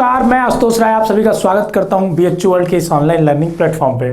नमस्कार, मैं आशुतोष राय आप सभी का स्वागत करता हूं बीएचयू वर्ल्ड के इस ऑनलाइन लर्निंग प्लेटफॉर्म पे।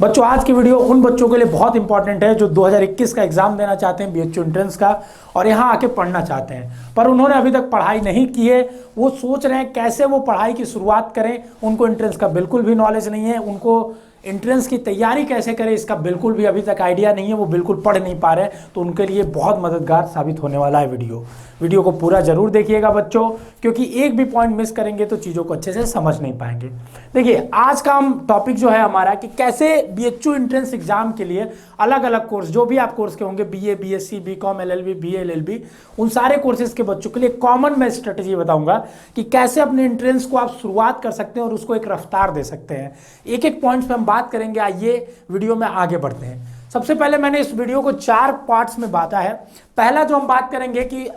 बच्चों, आज की वीडियो उन बच्चों के लिए बहुत इंपॉर्टेंट है जो 2021 का एग्जाम देना चाहते हैं बीएचयू एंट्रेंस का और यहां आके पढ़ना चाहते हैं, पर उन्होंने अभी तक पढ़ाई नहीं की है। वो सोच रहे हैं कैसे वो पढ़ाई की शुरुआत करें। उनको एंट्रेंस का बिल्कुल भी नॉलेज नहीं है, उनको एंट्रेंस की तैयारी कैसे करें इसका बिल्कुल भी अभी तक आइडिया नहीं है, वो बिल्कुल पढ़ नहीं पा रहे हैं। तो उनके लिए बहुत मददगार साबित होने वाला है वीडियो को पूरा जरूर देखिएगा बच्चों, क्योंकि एक भी पॉइंट मिस करेंगे तो चीज़ों को अच्छे से समझ नहीं पाएंगे। देखिए, आज का हम टॉपिक जो है हमारा कि कैसे बीएचयू एंट्रेंस एग्जाम के लिए अलग अलग कोर्स, जो भी आप कोर्स के होंगे, BA, BSc, BCom, LLB, BA, LLB, उन सारे कोर्सेज के बच्चों के लिए कॉमन मैं स्ट्रेटेजी बताऊंगा कि कैसे अपने एंट्रेंस को आप शुरुआत कर सकते हैं और उसको एक रफ्तार दे सकते हैं। एक एक पॉइंट्स पे हम बात करेंगे। आइए वीडियो में आगे बढ़ते हैं। सबसे पहले मैंने इस वीडियो को 4 पार्ट्स में बांटा है। पहला जो हम बात करेंगे कि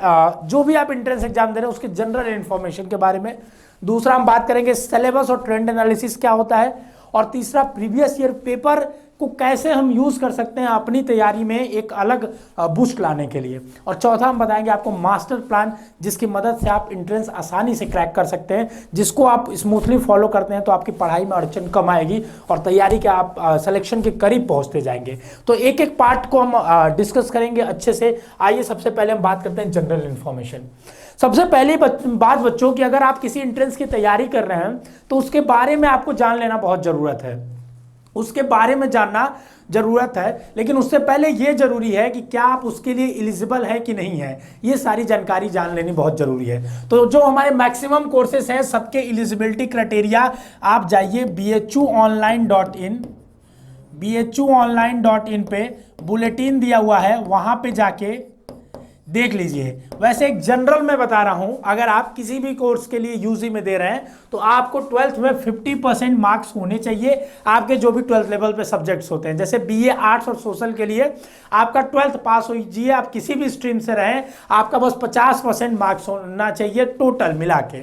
जो भी आप एंट्रेंस एग्जाम दे रहे हैं उसके जनरल इन्फॉर्मेशन के बारे में। दूसरा हम बात करेंगे सिलेबस और ट्रेंड एनालिसिस क्या होता है। और तीसरा प्रीवियस ईयर पेपर को कैसे हम यूज कर सकते हैं अपनी तैयारी में एक अलग बूस्ट लाने के लिए। और चौथा हम बताएंगे आपको मास्टर प्लान, जिसकी मदद से आप एंट्रेंस आसानी से क्रैक कर सकते हैं, जिसको आप स्मूथली फॉलो करते हैं तो आपकी पढ़ाई में अड़चन कम आएगी और तैयारी के आप सिलेक्शन के करीब पहुंचते जाएंगे। तो एक एक पार्ट को हम डिस्कस करेंगे अच्छे से। आइए सबसे पहले हम बात करते हैं जनरल इन्फॉर्मेशन। सबसे पहली बात बच्चों कि अगर आप किसी एंट्रेंस की तैयारी कर रहे हैं तो उसके बारे में आपको जान लेना बहुत जरूरत है, उसके बारे में जानना जरूरत है। लेकिन उससे पहले यह जरूरी है कि क्या आप उसके लिए एलिजिबल है कि नहीं है, ये सारी जानकारी जान लेनी बहुत जरूरी है। तो जो हमारे मैक्सिमम कोर्सेस हैं सबके एलिजिबिलिटी क्राइटेरिया, आप जाइए bhuonline.in पे बुलेटिन दिया हुआ है, वहां पे जाके देख लीजिए। वैसे एक जनरल में बता रहा हूं, अगर आप किसी भी कोर्स के लिए यूजी में दे रहे हैं तो आपको 12th में 50% मार्क्स होने चाहिए आपके जो भी 12th लेवल पे सब्जेक्ट्स होते हैं। जैसे बीए आर्ट्स और सोशल के लिए आपका 12th पास होइए, आप किसी भी स्ट्रीम से रहें, आपका बस 50% मार्क्स होना चाहिए टोटल मिला के।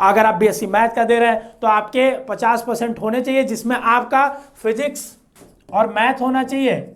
अगर आप बीएससी मैथ का दे रहे हैं तो आपके 50% होने चाहिए, जिसमें आपका फिजिक्स और मैथ होना चाहिए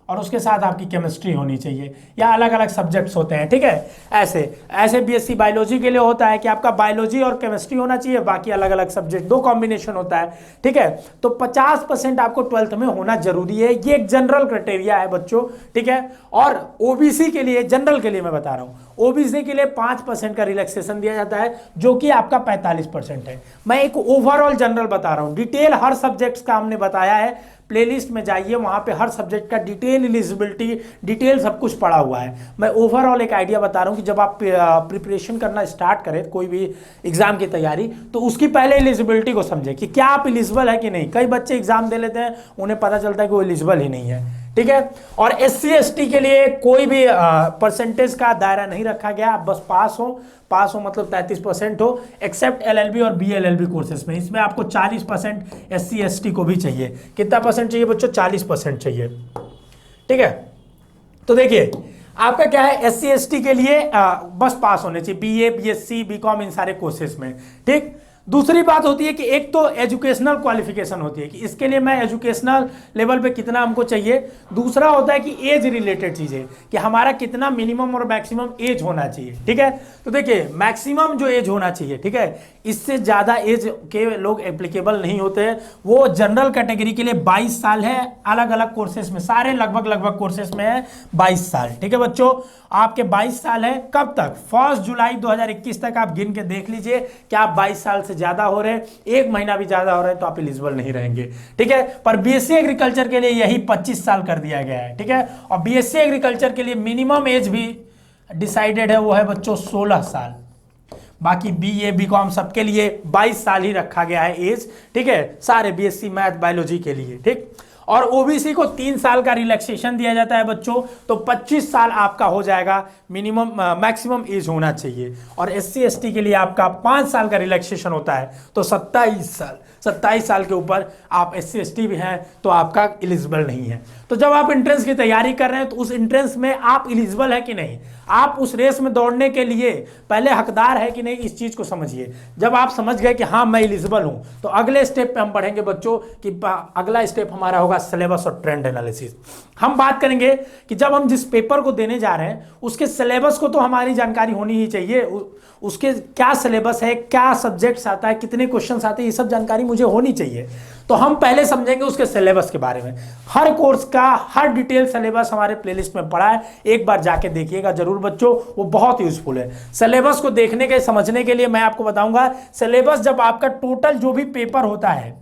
और उसके साथ आपकी केमिस्ट्री होनी चाहिए, या अलग अलग सब्जेक्ट्स होते हैं। ठीक है, ऐसे बीएससी बायोलॉजी के लिए होता है कि आपका बायोलॉजी और केमिस्ट्री होना चाहिए, बाकी अलग अलग सब्जेक्ट, 2 कॉम्बिनेशन होता है। ठीक है, तो 50% आपको 12th में होना जरूरी है, ये एक जनरल क्राइटेरिया है बच्चों। ठीक है, और ओबीसी के लिए, जनरल के लिए मैं बता रहा हूं, ओबीसी के लिए 5% का रिलैक्सेशन दिया जाता है, जो कि आपका 45% है। मैं एक ओवरऑल जनरल बता रहा हूं, डिटेल हर सब्जेक्ट्स का हमने बताया है। प्लेलिस्ट में जाइए, वहां पे हर सब्जेक्ट का डिटेल एलिजिबिलिटी, डिटेल सब कुछ पड़ा हुआ है। मैं ओवरऑल एक आइडिया बता रहा हूं कि जब आप प्रिपरेशन करना स्टार्ट करें कोई भी एग्जाम की तैयारी, तो उसकी पहले एलिजिबिलिटी को समझें कि क्या आप एलिजिबल है कि नहीं। कई बच्चे एग्जाम दे लेते हैं, उन्हें पता चलता है कि वो एलिजिबल ही नहीं है। ठीक है, और एससी एसटी के लिए कोई भी परसेंटेज का दायरा नहीं रखा गया, आप बस पास हो मतलब 33% हो, एक्सेप्ट एलएलबी और बीएलएलबी कोर्सेज में। इसमें आपको 40% एससी एसटी को भी चाहिए। कितना परसेंट चाहिए बच्चों? 40% चाहिए। ठीक है, तो देखिए आपका क्या है, एससी एसटी के लिए बस पास होने चाहिए, बीए, बीएससी, बीकॉम, इन सारे कोर्सेज में। ठीक, दूसरी बात होती है कि एक तो एजुकेशनल क्वालिफिकेशन होती है कि इसके लिए मैं एजुकेशनल लेवल पे कितना हमको चाहिए। दूसरा होता है कि एज रिलेटेड चीजें, कि हमारा कितना मिनिमम और मैक्सिमम एज होना चाहिए। ठीक है, तो देखिए मैक्सिमम जो एज होना चाहिए, ठीक है, इससे ज्यादा एज के लोग एप्लीकेबल नहीं होते हैं। वो जनरल कैटेगरी के लिए 22 साल है, अलग अलग कोर्सेज में, सारे लगभग कोर्सेज में है 22 साल। ठीक है बच्चों, आपके 22 साल है। कब तक? 1 जुलाई 2021 तक आप गिन के देख लीजिए कि आप 22 साल से ज्यादा हो रहे हैं, 1 महीना भी ज्यादा हो रहे हैं तो आप एलिजिबल नहीं रहेंगे। ठीक है, पर बीएससी एग्रीकल्चर के लिए यही 25 साल कर दिया गया है। ठीक है, और बीएससी एग्रीकल्चर के लिए मिनिमम एज भी डिसाइडेड है, वो है बच्चों 16 साल। बाकी बीए, बीकॉम सबके लिए 22 साल ही रखा गया है एज। ठीक है, सारे बीएससी मैथ, बायोलॉजी के लिए। ठीक, और ओबीसी को 3 साल का रिलैक्सेशन दिया जाता है बच्चों, तो 25 साल आपका हो जाएगा मिनिमम, मैक्सिमम एज होना चाहिए। और एससी एसटी के लिए आपका 5 साल का रिलैक्सेशन होता है, तो 27 साल के ऊपर आप एससी एसटी भी हैं तो आपका एलिजिबल नहीं है। तो जब आप एंट्रेंस की तैयारी कर रहे हैं तो उस एंट्रेंस में आप एलिजिबल है कि नहीं, आप उस रेस में दौड़ने के लिए पहले हकदार है कि नहीं, इस चीज को समझिए। जब आप समझ गए कि हाँ मैं एलिजिबल हूं, तो अगले स्टेप पे हम बढ़ेंगे बच्चों कि अगला स्टेप हमारा होगा होगा सिलेबस और ट्रेंड एनालिसिस। हम बात करेंगे कि जब हम जिस पेपर को देने जा रहे हैं उसके सिलेबस को तो हमारी जानकारी होनी ही चाहिए, उसके क्या सिलेबस है, क्या सब्जेक्ट्स आता है, कितने क्वेश्चंस आते हैं, ये सब जानकारी मुझे होनी चाहिए। तो हम पहले समझेंगे उसके सिलेबस के बारे में। हर कोर्स का हर डिटेल सिलेबस हमारे प्लेलिस्ट में पड़ा है, एक बार जाके देखिएगा जरूर बच्चों, वो बहुत यूजफुल है। सिलेबस को देखने के समझने के लिए मैं आपको बताऊंगा, सिलेबस जब आपका टोटल जो भी पेपर होता है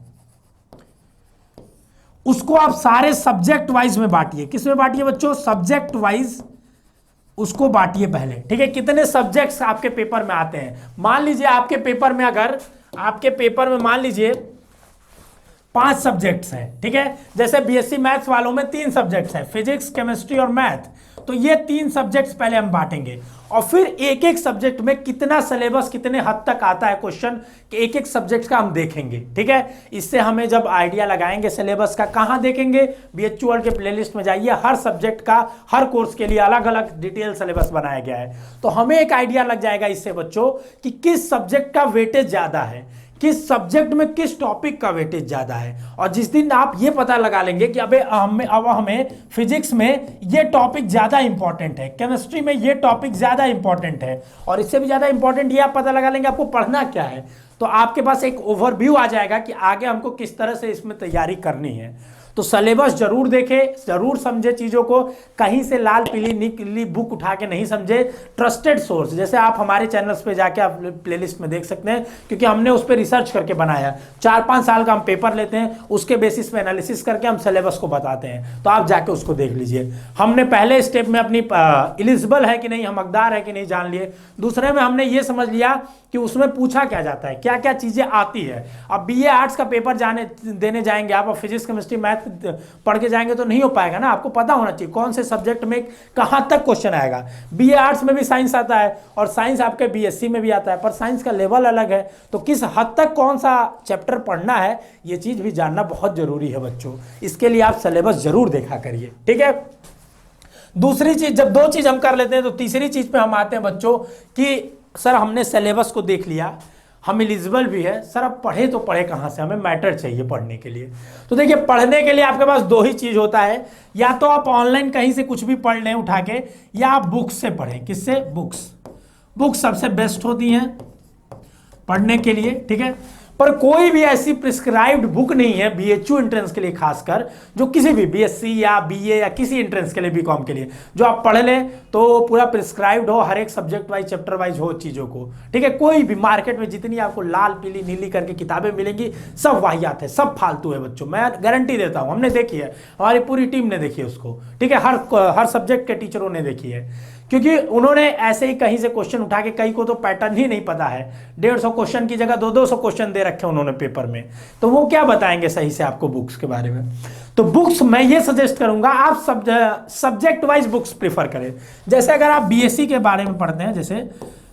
उसको आप सारे सब्जेक्ट वाइज में बांटिए। किस में बांटिए बच्चों? सब्जेक्ट वाइज उसको बांटिए पहले, ठीक है। कितने सब्जेक्ट्स आपके पेपर में आते हैं? मान लीजिए आपके पेपर में, अगर आपके पेपर में मान लीजिए 5 सब्जेक्ट्स हैं, ठीक है। जैसे बीएससी मैथ्स वालों में 3 सब्जेक्ट्स हैं, फिजिक्स, केमिस्ट्री और मैथ। तो ये 3 सब्जेक्ट्स पहले हम बांटेंगे और फिर एक एक सब्जेक्ट में कितना सिलेबस, कितने हद तक आता है क्वेश्चन, कि एक एक सब्जेक्ट का हम देखेंगे, ठीक है। इससे हमें जब आइडिया लगाएंगे सिलेबस का, कहां देखेंगे? बीएचयू वर्ल्ड के प्लेलिस्ट में जाइए, हर सब्जेक्ट का हर कोर्स के लिए अलग अलग डिटेल सिलेबस बनाया गया है। तो हमें एक आइडिया लग जाएगा इससे बच्चों कि किस सब्जेक्ट का वेटेज ज्यादा है, किस सब्जेक्ट में किस टॉपिक का वेटेज ज्यादा है। और जिस दिन आप ये पता लगा लेंगे कि अब हमें फिजिक्स में ये टॉपिक ज्यादा इंपॉर्टेंट है, केमिस्ट्री में ये टॉपिक ज्यादा इंपॉर्टेंट है, और इससे भी ज्यादा इंपॉर्टेंट ये आप पता लगा लेंगे आपको पढ़ना क्या है, तो आपके पास एक ओवरव्यू आ जाएगा कि आगे हमको किस तरह से इसमें तैयारी करनी है। तो सिलेबस जरूर देखें, जरूर समझे चीजों को, कहीं से लाल पीली नीली बुक उठा के नहीं समझे। ट्रस्टेड सोर्स, जैसे आप हमारे चैनल्स पे जाके आप प्लेलिस्ट में देख सकते हैं, क्योंकि हमने उस पर रिसर्च करके बनाया। 4-5 साल का हम पेपर लेते हैं, उसके बेसिस पे एनालिसिस करके हम सिलेबस को बताते हैं, तो आप जाके उसको देख लीजिए। हमने पहले स्टेप में अपनी एलिजिबल है कि नहीं, हम हकदार है कि नहीं जान लिए। दूसरे में हमने ये समझ लिया कि उसमें पूछा क्या जाता है, क्या क्या चीजें आती है। अब बीए आर्ट्स का पेपर देने जाएंगे आप, फिजिक्स, केमिस्ट्री, मैथ पढ़ के जाएंगे तो नहीं हो पाएगा ना। आपको पता होना चाहिए कौन से सब्जेक्ट में कहां तक क्वेश्चन आएगा। बीए आर्ट्स में भी साइंस आता है और साइंस आपके बीएससी में भी आता है, पर साइंस का लेवल अलग है, तो किस हद तक कौन सा चैप्टर पढ़ना है ये चीज भी जानना बहुत जरूरी है बच्चों। इसके लिए आप सिलेबस जरूर देखा करिए, ठीक है। दूसरी चीज, जब 2 चीज हम कर लेते हैं तो तीसरी चीज पे हम आते हैं बच्चों कि सर हमने सिलेबस को देख लिया, हम एलिजिबल भी है, सर अब पढ़े तो पढ़े कहाँ से, हमें मैटर चाहिए पढ़ने के लिए। तो देखिए, पढ़ने के लिए आपके पास 2 ही चीज़ होता है, या तो आप ऑनलाइन कहीं से कुछ भी पढ़ लें उठा के, या आप बुक्स से पढ़ें। किससे? बुक्स सबसे बेस्ट होती हैं पढ़ने के लिए, ठीक है। पर कोई भी ऐसी प्रिस्क्राइब्ड बुक नहीं है बीएचयू एंट्रेंस के लिए, खासकर जो किसी भी बीएससी या बीए या किसी एंट्रेंस के लिए, बीकॉम के लिए, जो आप पढ़ लें तो पूरा प्रिस्क्राइब्ड हो, हर एक सब्जेक्ट वाइज, चैप्टर वाइज हो चीज़ों को, ठीक है। कोई भी मार्केट में जितनी आपको लाल पीली नीली करके किताबें मिलेंगी, सब वाहियात है, सब फालतू है बच्चों, मैं गारंटी देता हूँ। हमने देखी है, हमारी पूरी टीम ने देखी है उसको, ठीक है। हर सब्जेक्ट के टीचरों ने देखी है, क्योंकि उन्होंने ऐसे ही कहीं से क्वेश्चन उठा के, कई को तो पैटर्न ही नहीं पता है, 150 क्वेश्चन की जगह 200 क्वेश्चन दे रखे उन्होंने पेपर में, तो वो क्या बताएंगे सही से आपको बुक्स के बारे में। तो बुक्स मैं ये सजेस्ट करूंगा आप सब्जेक्ट वाइज बुक्स प्रीफर करें। जैसे अगर आप बीएससी के बारे में पढ़ते हैं, जैसे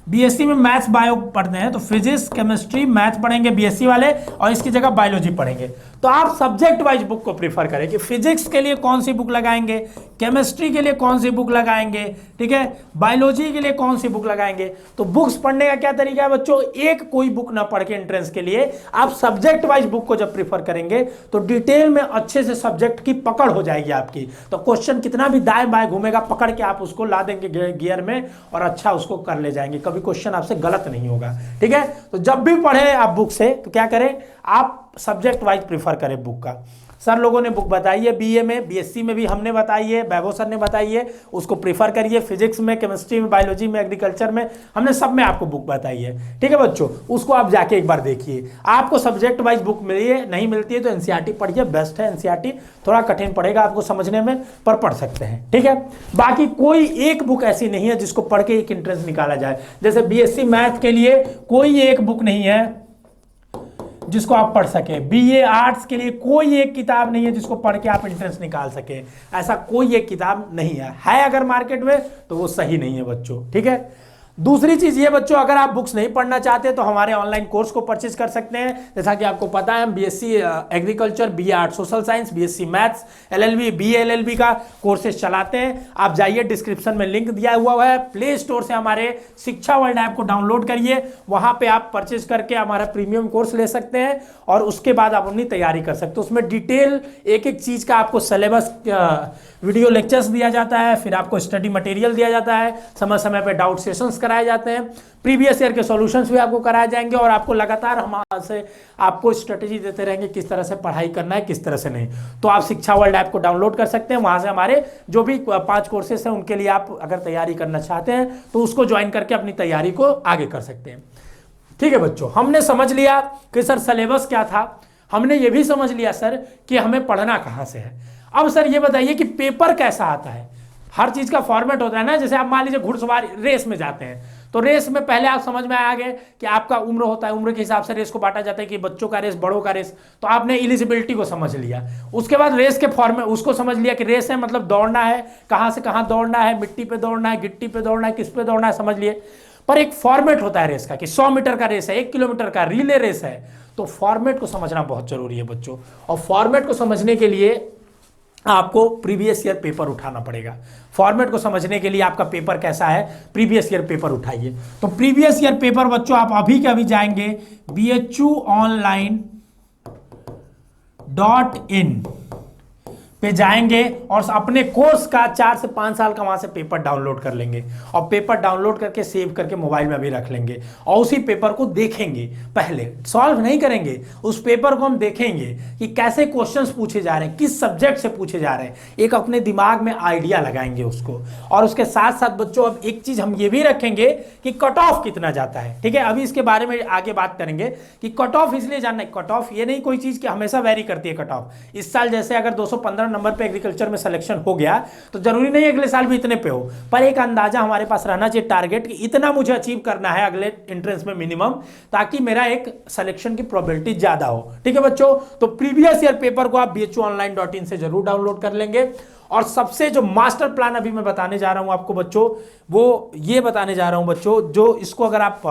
बीएससी में मैथ्स बायो पढ़ते हैं, तो फिजिक्स, केमिस्ट्री, मैथ पढ़ेंगे बीएससी वाले, और इसकी जगह बायोलॉजी पढ़ेंगे। तो आप सब्जेक्ट वाइज बुक को प्रीफर करें कि फिजिक्स के लिए कौन सी बुक लगाएंगे, केमिस्ट्री के लिए कौन सी बुक लगाएंगे, ठीक है, बायोलॉजी के लिए कौन सी बुक लगाएंगे। तो बुक्स पढ़ने का क्या तरीका है बच्चों? एक कोई बुक ना पढ़ के एंट्रेंस के लिए आप सब्जेक्ट वाइज बुक को जब प्रीफर करेंगे तो डिटेल में अच्छे से सब्जेक्ट की पकड़ हो जाएगी आपकी। तो क्वेश्चन कितना भी दाएं बाएं घूमेगा, पकड़ के आप उसको ला देंगे गियर में और अच्छा उसको कर ले जाएंगे, कभी क्वेश्चन आपसे गलत नहीं होगा, ठीक है। तो जब भी पढ़े आप बुक से तो क्या करें, आप सब्जेक्ट वाइज प्रीफर करें बुक का। सर लोगों ने बुक बताई है बीए में, बीएससी में भी हमने बताई है, वैभव सर ने बताई है, उसको प्रीफर करिए। फिजिक्स में, केमिस्ट्री में, बायोलॉजी में, एग्रीकल्चर में, हमने सब में आपको बुक बताई है, ठीक है बच्चों। उसको आप जाके एक बार देखिए। आपको सब्जेक्ट वाइज बुक मिली है, नहीं मिलती है तो एनसीईआरटी पढ़िए, बेस्ट है एनसीईआरटी। थोड़ा कठिन पड़ेगा आपको समझने में, पर पढ़ सकते हैं, ठीक है। बाकी कोई एक बुक ऐसी नहीं है जिसको पढ़ के एक इंटरेस्ट निकाला जाए। जैसे बीएससी मैथ के लिए कोई एक बुक नहीं है जिसको आप पढ़ सके, बीए आर्ट्स के लिए कोई एक किताब नहीं है जिसको पढ़ के आप इंटरेस्ट निकाल सके, ऐसा कोई एक किताब नहीं है। अगर मार्केट में तो वो सही नहीं है बच्चों, ठीक है। दूसरी चीज ये बच्चों, अगर आप बुक्स नहीं पढ़ना चाहते तो हमारे ऑनलाइन कोर्स को परचेज कर सकते हैं। जैसा कि आपको पता है हम BSc agriculture, BA art social science, BSc maths, LLB, BA LLB का कोर्सेज चलाते हैं। आप जाइए, डिस्क्रिप्शन में लिंक दिया हुआ है, प्ले स्टोर से हमारे शिक्षा वर्ल्ड ऐप को डाउनलोड करिए, वहां पे आप परचेज करके हमारा प्रीमियम कोर्स ले सकते हैं और उसके बाद आप अपनी तैयारी कर सकते हो। उसमें डिटेल एक एक चीज का आपको सिलेबस, वीडियो लेक्चर्स दिया जाता है, फिर आपको स्टडी मटेरियल दिया जाता है, समय समय पे डाउट सेशंस कराए जाते हैं, प्रीवियस ईयर के सॉल्यूशंस भी आपको कराए जाएंगे और आपको लगातार हम से आपको स्ट्रेटेजी देते रहेंगे किस तरह से पढ़ाई करना है, किस तरह से नहीं। तो आप शिक्षा वर्ल्ड ऐप को डाउनलोड कर सकते हैं, वहां से हमारे जो भी 5 कोर्सेस हैं उनके लिए आप अगर तैयारी करना चाहते हैं तो उसको ज्वाइन करके अपनी तैयारी को आगे कर सकते हैं। ठीक है बच्चों, हमने समझ लिया कि सर सिलेबस क्या था, हमने ये भी समझ लिया सर कि हमें पढ़ना कहाँ से है। अब सर ये बताइए कि पेपर कैसा आता है। हर चीज का फॉर्मेट होता है ना, जैसे आप मान लीजिए घुड़सवारी रेस में जाते हैं तो रेस में पहले आप समझ में आ गए कि आपका उम्र होता है, उम्र के हिसाब से रेस को बांटा जाता है कि बच्चों का रेस, बड़ों का रेस, तो आपने एलिजिबिलिटी को समझ लिया। उसके बाद रेस के फॉर्मेट उसको समझ लिया कि रेस है मतलब दौड़ना है, कहाँ से कहाँ दौड़ना है, मिट्टी पे दौड़ना है, गिट्टी पे दौड़ना है, किस पे दौड़ना है, समझ लिए। पर एक फॉर्मेट होता है रेस का कि 100 मीटर का रेस है, 1 किलोमीटर का रिले रेस है, तो फॉर्मेट को समझना बहुत जरूरी है बच्चों। और फॉर्मेट को समझने के लिए आपको प्रीवियस ईयर पेपर उठाना पड़ेगा। फॉर्मेट को समझने के लिए आपका पेपर कैसा है, प्रीवियस ईयर पेपर उठाइए। तो प्रीवियस ईयर पेपर बच्चों आप अभी के अभी जाएंगे bhuonline.in पे जाएंगे और अपने कोर्स का 4 से 5 साल का वहां से पेपर डाउनलोड कर लेंगे और पेपर डाउनलोड करके सेव करके मोबाइल में भी रख लेंगे और उसी पेपर को देखेंगे। पहले सॉल्व नहीं करेंगे, उस पेपर को हम देखेंगे कि कैसे क्वेश्चंस पूछे जा रहे हैं, किस सब्जेक्ट से पूछे जा रहे हैं, एक अपने दिमाग में आइडिया लगाएंगे उसको। और उसके साथ साथ बच्चों अब एक चीज हम ये भी रखेंगे कि कट ऑफ कितना जाता है। ठीक है, अभी इसके बारे में आगे बात करेंगे कि कट ऑफ इसलिए जानना है, कट ऑफ ये नहीं कोई चीज कि हमेशा वेरी करती है कट ऑफ। इस साल जैसे अगर 215 नंबर पे एग्रीकल्चर में सिलेक्शन हो गया तो जरूरी नहीं अगले साल भी इतने पे हो, पर एक अंदाजा हमारे पास रहना चाहिए टारगेट कि इतना मुझे अचीव करना है अगले एंट्रेंस में मिनिमम, ताकि मेरा एक सिलेक्शन की प्रोबेबिलिटी ज्यादा हो। ठीक है बच्चों, तो प्रीवियस ईयर पेपर को आप bhuonline.in से जरूर डाउनलोड कर लेंगे। और सबसे जो मास्टर प्लान अभी मैं बताने जा रहा हूं आपको बच्चों, वो ये बताने जा रहा हूं बच्चों, जो इसको अगर आप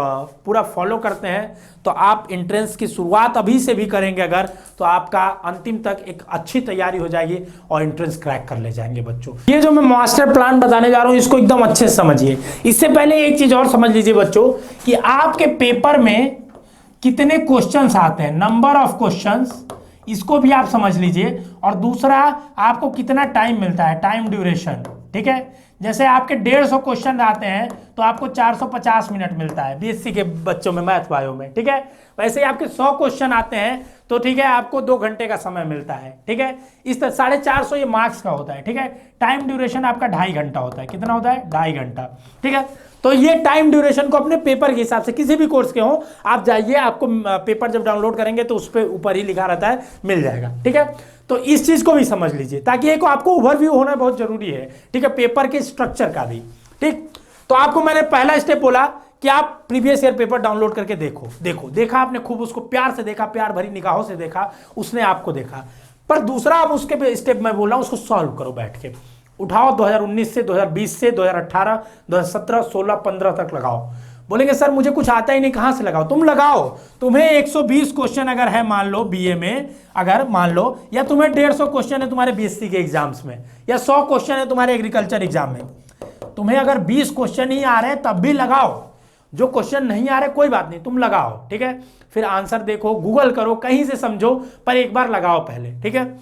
पूरा फॉलो करते हैं तो आप एंट्रेंस की शुरुआत अभी से भी करेंगे अगर, तो आपका अंतिम तक एक अच्छी तैयारी हो जाएगी और एंट्रेंस क्रैक कर ले जाएंगे बच्चों। ये जो मैं मास्टर प्लान बताने जा रहा हूं इसको एकदम अच्छे से समझिए। इससे पहले एक चीज और समझ लीजिए बच्चों कि आपके पेपर में कितने क्वेश्चंस आते हैं, नंबर ऑफ क्वेश्चंस, इसको भी आप समझ लीजिए। और दूसरा, आपको कितना टाइम मिलता है, टाइम ड्यूरेशन। ठीक है, जैसे आपके 150 क्वेश्चन आते हैं तो आपको 450 मिनट मिलता है बीएससी के बच्चों में, मैथ बायो में। ठीक है, वैसे ही आपके 100 क्वेश्चन आते हैं तो ठीक है आपको 2 घंटे का समय मिलता है। ठीक है, इस तरह 450 ये मार्क्स का होता है। ठीक है, टाइम ड्यूरेशन आपका 2.5 घंटा होता है। कितना होता है? 2.5 घंटा। ठीक है, तो ये टाइम ड्यूरेशन को अपने पेपर के हिसाब से किसी भी कोर्स के हो आप जाइए, आपको पेपर जब डाउनलोड करेंगे तो उस पर ऊपर ही लिखा रहता है, मिल जाएगा। ठीक है, तो इस चीज को भी समझ लीजिए ताकि एक आपको ओवरव्यू होना बहुत जरूरी है। ठीक है, पेपर के स्ट्रक्चर का भी। ठीक, तो आपको मैंने पहला स्टेप बोला कि आप प्रीवियस ईयर पेपर डाउनलोड करके देखा आपने, खूब उसको प्यार से देखा, प्यार भरी निगाहों से देखा, उसने आपको देखा। पर दूसरा अब उसके स्टेप मैं बोल रहा हूं उसको सॉल्व करो बैठ के, उठाओ 2019 से, 2020 से, 2018, 2017, 16, 15 तक लगाओ। बोलेंगे सर मुझे कुछ आता ही नहीं, कहां से लगाओ? तुम लगाओ। तुम्हें 120 क्वेश्चन अगर है मान लो बीए में, अगर मान लो, या तुम्हें 150 क्वेश्चन है तुम्हारे बीएससी के एग्जाम्स में, या 100 क्वेश्चन है तुम्हारे एग्रीकल्चर एग्जाम में, तुम्हें अगर 20 क्वेश्चन ही आ रहे हैं तब भी लगाओ। जो क्वेश्चन नहीं आ रहे कोई बात नहीं, तुम लगाओ। ठीक है, फिर आंसर देखो, गूगल करो, कहीं से समझो, पर एक बार लगाओ पहले। ठीक है,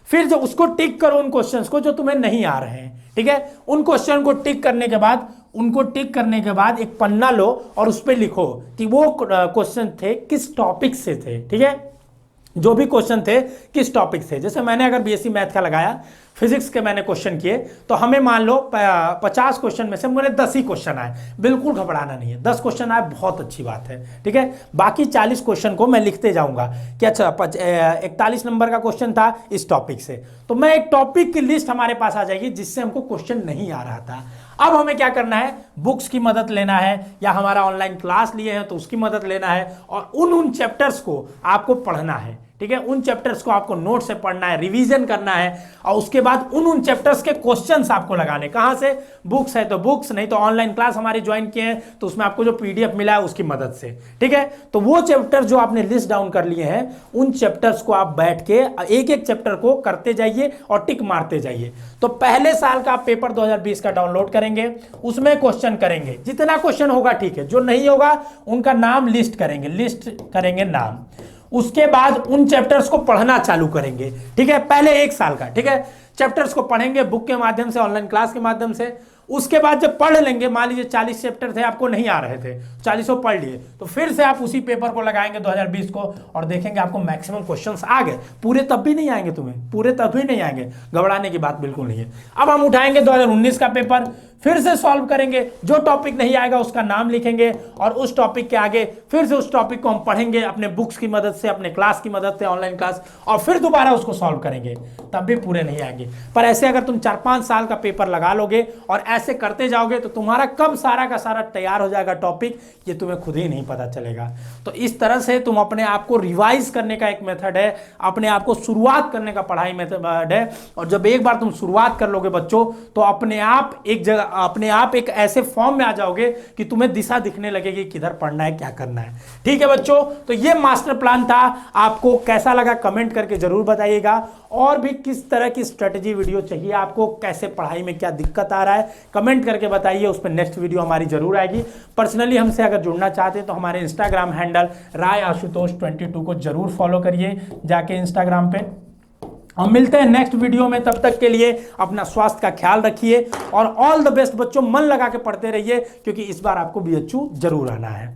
फिर जो उसको टिक करो उन क्वेश्चंस को जो तुम्हें नहीं आ रहे हैं। ठीक है, उन क्वेश्चन को टिक करने के बाद एक पन्ना लो और उस पर लिखो कि वो क्वेश्चन थे किस टॉपिक से थे। ठीक है, जो भी क्वेश्चन थे किस टॉपिक से। जैसे मैंने अगर बीएससी मैथ का लगाया, फिजिक्स के मैंने क्वेश्चन किए, तो हमें मान लो 50 क्वेश्चन में से मुझे 10 ही क्वेश्चन आए। बिल्कुल घबराना नहीं है, 10 क्वेश्चन आए बहुत अच्छी बात है। ठीक है, बाकी 40 क्वेश्चन को मैं लिखते जाऊंगा कि अच्छा 41 नंबर का क्वेश्चन था इस टॉपिक से, तो मैं एक टॉपिक की लिस्ट हमारे पास आ जाएगी जिससे हमको क्वेश्चन नहीं आ रहा था। अब हमें क्या करना है, बुक्स की मदद लेना है या हमारा ऑनलाइन क्लास लिए हैं तो उसकी मदद लेना है और उन चैप्टर्स को आपको पढ़ना है। ठीक है, उन चैप्टर्स को आपको नोट से पढ़ना है, रिवीजन करना है, और उसके बाद उन चैप्टर्स के क्वेश्चंस आपको लगाने। कहां से? बुक्स है तो बुक्स, नहीं तो ऑनलाइन क्लास हमारी ज्वाइन किए हैं तो उसमें आपको जो पीडीएफ मिला है उसकी मदद से। ठीक है, तो वो चैप्टर जो आपने लिस्ट डाउन कर लिए हैं, उन चैप्टर्स को आप बैठ के एक एक चैप्टर को करते जाइए और टिक मारते जाइए। तो पहले साल का आप पेपर 2020 का डाउनलोड करेंगे, उसमें क्वेश्चन करेंगे, जितना क्वेश्चन होगा ठीक है, जो नहीं होगा उनका नाम लिस्ट करेंगे नाम। उसके बाद उन चैप्टर्स को पढ़ना चालू करेंगे। ठीक है, पहले एक साल का, ठीक है, चैप्टर्स को पढ़ेंगे बुक के माध्यम से, ऑनलाइन क्लास के माध्यम से। उसके बाद जब पढ़ लेंगे, मान लीजिए 40 चैप्टर थे, आपको नहीं आ रहे थे, 40 पढ़ लिए, तो फिर से आप उसी पेपर को लगाएंगे 2020 को और देखेंगे आपको मैक्सिमम क्वेश्चंस आ गए। पूरे तब भी नहीं आएंगे तुम्हें, पूरे तब भी नहीं आएंगे, घबराने की बात बिल्कुल नहीं है। अब हम उठाएंगे 2019 का पेपर, फिर से सॉल्व करेंगे, जो टॉपिक नहीं आएगा उसका नाम लिखेंगे और उस टॉपिक के आगे फिर से उस टॉपिक को हम पढ़ेंगे अपने बुक्स की मदद से, अपने क्लास की मदद से, ऑनलाइन क्लास, और फिर दोबारा उसको सॉल्व करेंगे, तब भी पूरे नहीं आएंगे। पर ऐसे अगर तुम 4-5 साल का पेपर लगा लोगे और ऐसे करते जाओगे तो तुम्हारा कब सारा का सारा तैयार हो जाएगा टॉपिक, ये तुम्हें खुद ही नहीं पता चलेगा। तो इस तरह से तुम अपने आप को रिवाइज करने का एक मेथड है, अपने आप को शुरुआत करने का पढ़ाई मेथड है। और जब एक बार तुम शुरुआत कर लोगे बच्चों, तो अपने आप एक ऐसे फॉर्म में आ जाओगे कि तुम्हें दिशा दिखने लगेगी किधर पढ़ना है, क्या करना है। ठीक है बच्चों, तो ये मास्टर प्लान था। आपको कैसा लगा कमेंट करके जरूर बताइएगा। और भी किस तरह की स्ट्रेटजी वीडियो चाहिए आपको, कैसे पढ़ाई में क्या दिक्कत आ रहा है, कमेंट करके बताइए, उस पर नेक्स्ट वीडियो हमारी जरूर आएगी। पर्सनली हमसे अगर जुड़ना चाहते हैं तो हमारे इंस्टाग्राम हैंडल RayAshutosh22 को जरूर फॉलो करिए जाके इंस्टाग्राम पे। हम मिलते हैं नेक्स्ट वीडियो में, तब तक के लिए अपना स्वास्थ्य का ख्याल रखिए और ऑल द बेस्ट बच्चों। मन लगा के पढ़ते रहिए क्योंकि इस बार आपको BHU जरूर आना है।